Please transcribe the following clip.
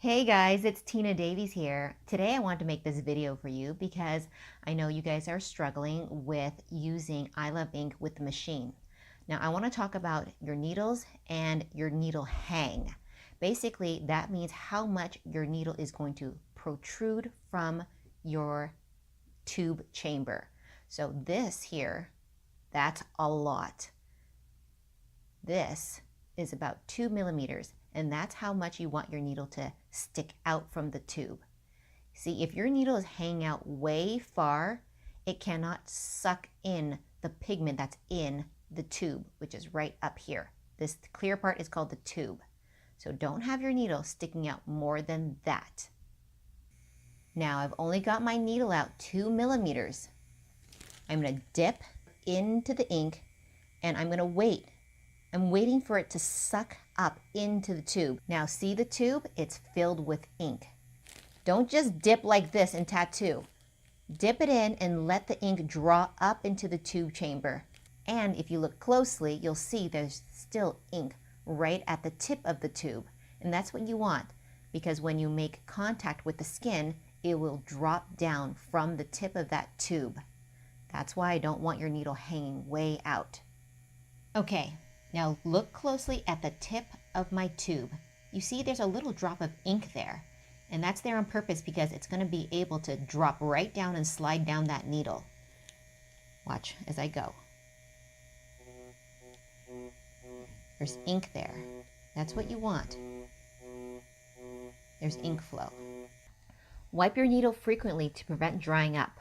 Hey guys, it's Tina Davies here. Today I want to make this video for you because I know you guys are struggling with using I Love Ink with the machine. Now I want to talk about your needles and your needle hang. Basically, that means how much your needle is going to protrude from your tube chamber. So this here, that's a lot. This is about 2 millimeters, and that's how much you want your needle to stick out from the tube. See, if your needle is hanging out way far, it cannot suck in the pigment that's in the tube, which is right up here. This clear part is called the tube. So don't have your needle sticking out more than that. Now I've only got my needle out 2 millimeters. I'm going to dip into the ink and I'm going to wait. I'm waiting for it to suck up into the tube. Now see the tube? It's filled with ink. Don't just dip like this and tattoo. Dip it in and let the ink draw up into the tube chamber. And if you look closely, you'll see there's still ink right at the tip of the tube. And that's what you want, because when you make contact with the skin, it will drop down from the tip of that tube. That's why I don't want your needle hanging way out. Okay. Now look closely at the tip of my tube. You see there's a little drop of ink there, and that's there on purpose because it's going to be able to drop right down and slide down that needle. Watch as I go. There's ink there. That's what you want. There's ink flow. Wipe your needle frequently to prevent drying up.